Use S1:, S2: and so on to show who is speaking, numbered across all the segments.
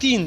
S1: 3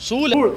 S1: 16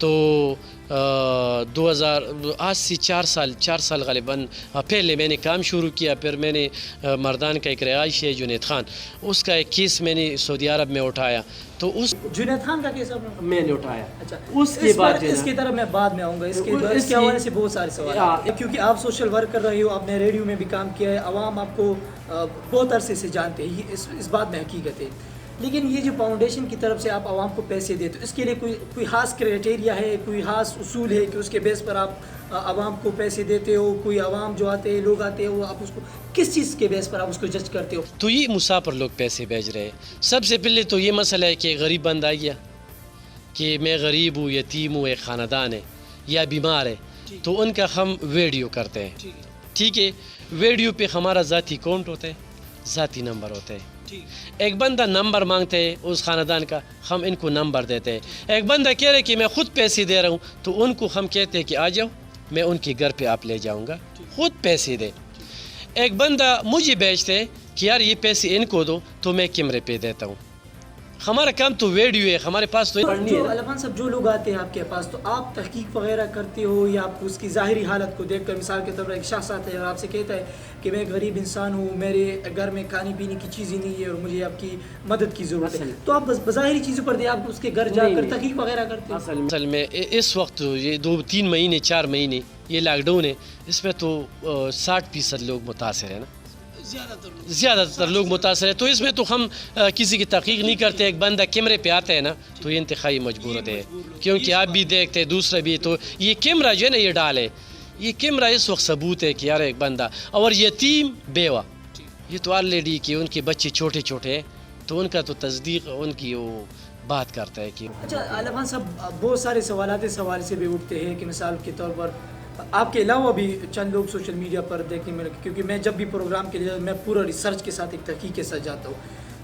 S1: تو 2000 آج سے 4 سال غالباً پہلے میں نے کام شروع کیا. پھر میں نے مردان کا ایک رہائش ہے جنید خان, اس کا ایک کیس میں نے سعودی عرب میں اٹھایا. تو اس
S2: جنید خان کا کیس
S1: میں نے اٹھایا.
S2: اچھا,
S1: اس کے بعد
S2: اس کی طرف میں بعد میں آؤں گا. اس کے حوالے سے بہت سارے سوال ہیں, کیونکہ آپ سوشل ورک کر رہے ہو, آپ نے ریڈیو میں بھی کام کیا ہے, عوام آپ کو بہت عرصے سے جانتے ہیں, یہ اس بات میں حقیقت ہے. لیکن یہ جو فاؤنڈیشن کی طرف سے آپ عوام کو پیسے دیتے ہو, اس کے لیے کوئی خاص کرائٹیریا ہے, کوئی خاص اصول ہے کہ اس کے بیس پر آپ عوام کو پیسے دیتے ہو؟ کوئی عوام جو آتے ہیں, لوگ آتے ہیں, وہ آپ اس کو کس چیز کے بیس پر آپ اس کو جج کرتے ہو؟
S1: تو یہ مسافر لوگ پیسے بھیج رہے ہیں. سب سے پہلے تو یہ مسئلہ ہے کہ غریب بندہ آ گیا کہ میں غریب ہوں, یتیم ہوں, ایک خاندان ہے یا بیمار ہے, تو ان کا ہم ویڈیو کرتے ہیں. ٹھیک ہے, ویڈیو پہ ہمارا ذاتی اکاؤنٹ ہوتا ہے, ذاتی نمبر ہوتا ہے. ایک بندہ نمبر مانگتے ہیں اس خاندان کا, ہم ان کو نمبر دیتے ہیں. ایک بندہ کہہ رہے کہ میں خود پیسے دے رہا ہوں, تو ان کو ہم کہتے ہیں کہ آ جاؤ, میں ان کے گھر پہ آپ لے جاؤں گا, خود پیسے دے. ایک بندہ مجھے بیچتے ہیں کہ یار یہ پیسے ان کو دو, تو میں کیمرے پہ دیتا ہوں. ہمارا کام تو ویڈیو ہے, ہمارے پاس تو
S2: علمان صاحب جو لوگ آتے ہیں آپ کے پاس, تو آپ تحقیق وغیرہ کرتے ہو یا آپ اس کی ظاہری حالت کو دیکھ کر, مثال کے طور پر ایک شخص آتا ہے اور آپ سے کہتا ہے کہ میں غریب انسان ہوں, میرے گھر میں کھانے پینے کی چیزیں نہیں ہے اور مجھے آپ کی مدد کی ضرورت ہے, تو آپ بظاہری چیزوں پر دے آپ اس کے گھر جا کر تحقیق وغیرہ کرتے ہو؟
S1: اصل میں اس وقت یہ 2-3 مہینے 4 مہینے یہ لاک ڈاؤن ہے, اس میں تو 60% لوگ متاثر ہیں نا, زیادہ تر لوگ متاثر ہیں. تو اس میں تو ہم کسی کی تحقیق نہیں کرتے. ایک بندہ کیمرے پہ آتا ہے نا, تو یہ انتہائی مجبور ہوتے ہیں, کیونکہ آپ بھی دیکھتے ہیں, دوسرا بھی. تو یہ کیمرہ جو ہے نا, یہ ڈالے, یہ کیمرہ اس وقت ثبوت ہے کہ یار ایک بندہ, اور یتیم بیوہ, یہ تو آلریڈی کہ ان کے بچے چھوٹے چھوٹے ہیں, تو ان کا تو تصدیق ان کی وہ بات کرتا ہے کہ.
S2: اچھا علمان صاحب, بہت سارے سوالات اس حوالے سے بھی اٹھتے ہیں کہ مثال کے طور پر آپ کے علاوہ بھی چند لوگ سوشل میڈیا پر دیکھنے میں, کیونکہ میں جب بھی پروگرام کے لیے میں پورا ریسرچ کے ساتھ ایک تحقیق کے ساتھ جاتا ہوں,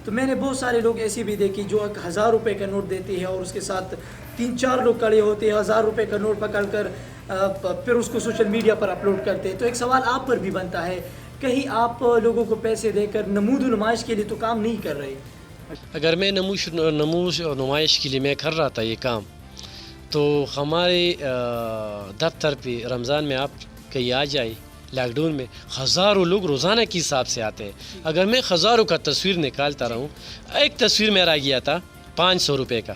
S2: تو میں نے بہت سارے لوگ ایسے بھی دیکھے جو 1000 روپے کا نوٹ دیتے ہیں اور اس کے ساتھ 3-4 لوگ کھڑے ہوتے ہیں, 1000 روپے کا نوٹ پکڑ کر پھر اس کو سوشل میڈیا پر اپلوڈ کرتے ہیں. تو ایک سوال آپ پر بھی بنتا ہے, کہیں آپ لوگوں کو پیسے دے کر نمود و نمائش کے لیے تو کام نہیں کر رہے؟
S1: اگر میں نموش اور نمائش کے لیے میں کر رہا تھا یہ کام, تو ہمارے دفتر پہ رمضان میں آپ کہیں آ جائے, لاک ڈاؤن میں ہزاروں لوگ روزانہ کے حساب سے آتے ہیں. اگر میں ہزاروں کا تصویر نکالتا رہوں, ایک تصویر میرا گیا تھا 500 روپے کا,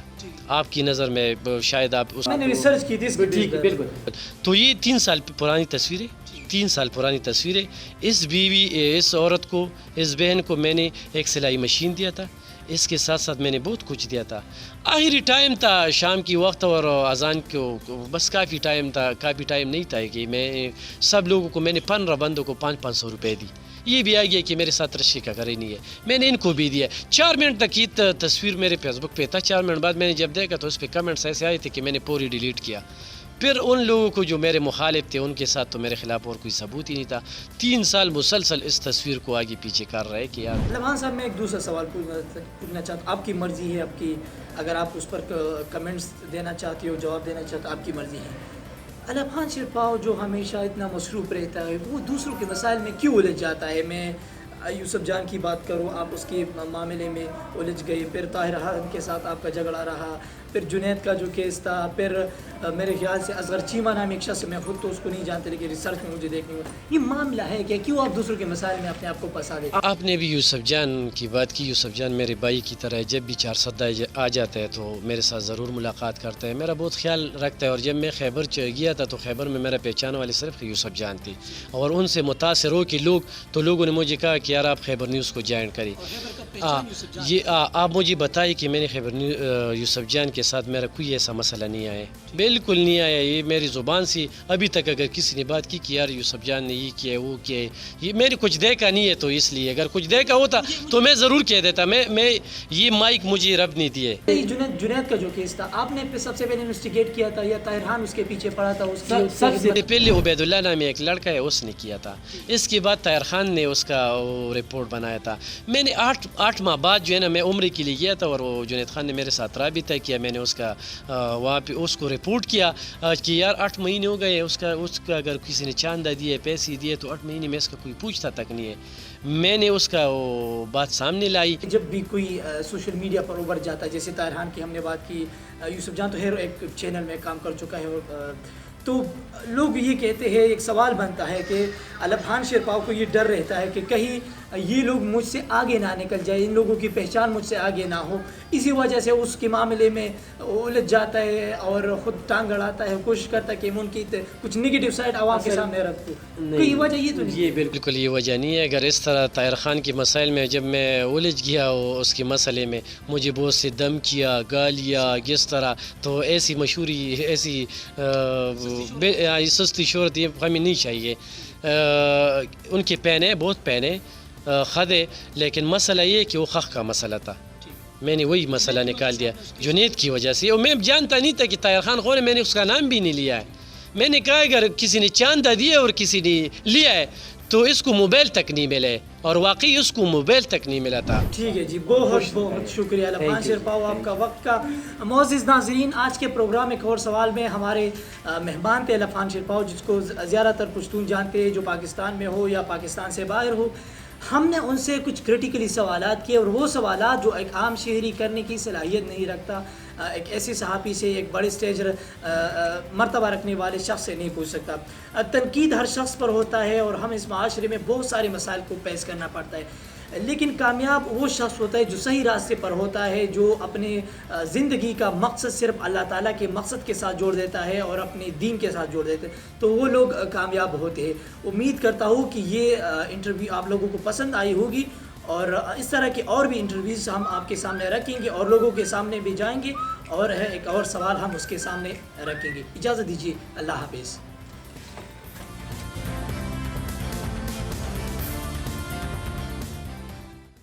S1: آپ کی نظر میں شاید آپ
S2: میں نے ریسرچ کی تھی. ٹھیک ہے, بالکل.
S1: تو یہ 3 سال پرانی تصویر ہے, 3 سال پرانی تصویر ہے. اس عورت کو, اس بہن کو میں نے ایک سلائی مشین دیا تھا, اس کے ساتھ ساتھ میں نے بہت کچھ دیا تھا. آخری ٹائم تھا شام کی وقت اور اذان کو, بس کافی ٹائم تھا, کافی ٹائم نہیں تھا کہ میں سب لوگوں کو, میں نے 15 بندوں کو 500 روپے دی. یہ بھی آ گیا کہ میرے ساتھ رشی کا کرے نہیں ہے, میں نے ان کو بھی دیا. 4 منٹ تک کی تصویر میرے فیس بک پہ تھا. 4 منٹ بعد میں نے جب دیکھا تو اس پہ کمنٹس ایسے آئے تھے کہ میں نے پوری ڈیلیٹ کیا. پھر ان لوگوں کو جو میرے مخالف تھے, ان کے ساتھ تو میرے خلاف اور کوئی ثبوت ہی نہیں تھا. 3 سال مسلسل اس تصویر کو آگے پیچھے کر رہے کہ یار.
S2: علمان صاحب, میں ایک دوسرا سوال پوچھنا چاہتا ہوں, آپ کی مرضی ہے, آپ کی, اگر آپ اس پر کمنٹس دینا چاہتے ہو, جواب دینا چاہتے ہو, آپ کی مرضی ہے. علمان شیرپاؤ جو ہمیشہ اتنا مصروف رہتا ہے, وہ دوسروں کے مسائل میں کیوں الجھ جاتا ہے؟ میں یوسف جان کی بات کروں, آپ اس کے معاملے میں الجھ گئی, پھر طاہر حسن کے ساتھ آپ کا جھگڑا رہا, پھر جنید کا جو کیس تھا, پھر میرے خیال سے اصغر چیمہ نام ایک شخص, میں خود تو اس کو نہیں جانتے لیکن ریسرچ میں مجھے دیکھنے کو یہ معاملہ ہے کہ کیوں آپ دوسروں کے مسائل میں اپنے آپ کو پھنسا دیتے؟
S1: آپ نے بھی یوسف جان کی بات کی. یوسف جان میرے بھائی کی طرح ہے, جب بھی 4 سدہ آ جاتا ہے تو میرے ساتھ ضرور ملاقات کرتا ہے, میرا بہت خیال رکھتا ہے. اور جب میں خیبر گیا تھا تو خیبر میں میرا پہچان والے صرف یوسف جان تھی, اور ان سے متاثر ہو کہ لوگوں نے مجھے کہا کہ یار آپ خیبر نیوز کو جوائن کریں. یہ آپ مجھے بتائیں کہ میں نے خیبر یوسف جان کے ساتھ میرا کوئی ایسا مسئلہ نہیں آیا, بالکل نہیں آیا. یہ میری زبان سے ابھی تک اگر کسی نے بات کی کہ یار یوسف جان نے یہ کیا ہے, وہ کیا ہے, یہ میں نے کچھ دیکھا نہیں ہے. تو اس لیے اگر کچھ دیکھا ہوتا تو میں ضرور کہہ دیتا. میں یہ مائک مجھے رب نہیں دیے.
S2: جنید کا جو کیس تھا, آپ نے سب سے پہلے انویسٹیگیٹ کیا تھا یا طاہر خان اس کے پیچھے پڑا تھا؟
S1: سب سے پہلے عبید اللہ نامی ایک لڑکا ہے, اس نے کیا تھا. اس کے بعد طاہر خان نے اس کا رپورٹ بنایا تھا. میں نے 8 ماہ بعد جو ہے نا میں عمرے کے لیے گیا تھا اور وہ جنید خان نے میرے ساتھ رابطہ کیا. میں نے اس کا وہاں پہ اس کو رپورٹ کیا کہ یار 8 مہینے ہو گئے, اس کا اگر کسی نے چاندہ دیے پیسے دیے تو 8 مہینے میں اس کا کوئی پوچھتا تک نہیں ہے. میں نے اس کا وہ بات سامنے لائی.
S2: جب بھی کوئی سوشل میڈیا پر ابھر جاتا ہے, جیسے طاہر خان کی ہم نے بات کی, یوسف جان تو ہیر ایک چینل میں کام کر چکا ہے, اور تو لوگ یہ کہتے ہیں, ایک سوال بنتا ہے کہ الفحان شیرپاؤ کو یہ ڈر رہتا ہے کہ کہیں یہ لوگ مجھ سے آگے نہ نکل جائے, ان لوگوں کی پہچان مجھ سے آگے نہ ہو, اسی وجہ سے اس کے معاملے میں الجھ جاتا ہے اور خود ٹانگ اڑاتا ہے, کوشش کرتا ہے کہ میں ان کی کچھ نگیٹو سائڈ عوام کے سامنے رکھوں. کوئی وجہ یہ تو نہیں؟
S1: یہ بالکل یہ وجہ نہیں ہے. اگر اس طرح طاہر خان کے مسائل میں جب میں الجھ گیا اس کے مسئلے میں, مجھے بہت سے دم کیا, گالیا کس طرح, تو ایسی مشہوری ایسی سستی شہرت یہ ہمیں نہیں چاہیے. ان کے پہنے بہت پہنے خدے, لیکن مسئلہ یہ کہ وہ خخ کا مسئلہ تھا. میں نے وہی مسئلہ نکال دیا جنید کی وجہ سے, اور میں جانتا نہیں تھا کہ طاہر خان کون ہے, میں نے اس کا نام بھی نہیں لیا ہے. میں نے کہا اگر کسی نے چاندہ دیا اور کسی نے لیا ہے تو اس کو موبائل تک نہیں ملے, اور واقعی اس کو موبائل تک نہیں ملا تھا.
S2: ٹھیک ہے جی, بہت بہت شکریہ الفحان شیرپاؤ آپ کا وقت کا. معزز ناظرین, آج کے پروگرام ایک اور سوال میں ہمارے مہمان تھے الفحان شیرپاؤ, جس کو زیادہ تر پشتون جانتے ہیں, جو پاکستان میں ہو یا پاکستان سے باہر ہو. ہم نے ان سے کچھ کریٹیکلی سوالات کیے, اور وہ سوالات جو ایک عام شہری کرنے کی صلاحیت نہیں رکھتا, ایک ایسے صحافی سے, ایک بڑے اسٹیج مرتبہ رکھنے والے شخص سے نہیں پوچھ سکتا. تنقید ہر شخص پر ہوتا ہے, اور ہم اس معاشرے میں بہت سارے مسائل کو پیش کرنا پڑتا ہے, لیکن کامیاب وہ شخص ہوتا ہے جو صحیح راستے پر ہوتا ہے, جو اپنے زندگی کا مقصد صرف اللہ تعالیٰ کے مقصد کے ساتھ جوڑ دیتا ہے اور اپنے دین کے ساتھ جوڑ دیتا ہے, تو وہ لوگ کامیاب ہوتے ہیں. امید کرتا ہوں کہ یہ انٹرویو آپ لوگوں کو پسند آئی ہوگی, اور اس طرح کے اور بھی انٹرویوز ہم آپ کے سامنے رکھیں گے, اور لوگوں کے سامنے بھی جائیں گے, اور ایک اور سوال ہم اس کے سامنے رکھیں گے. اجازت دیجیے, اللہ حافظ.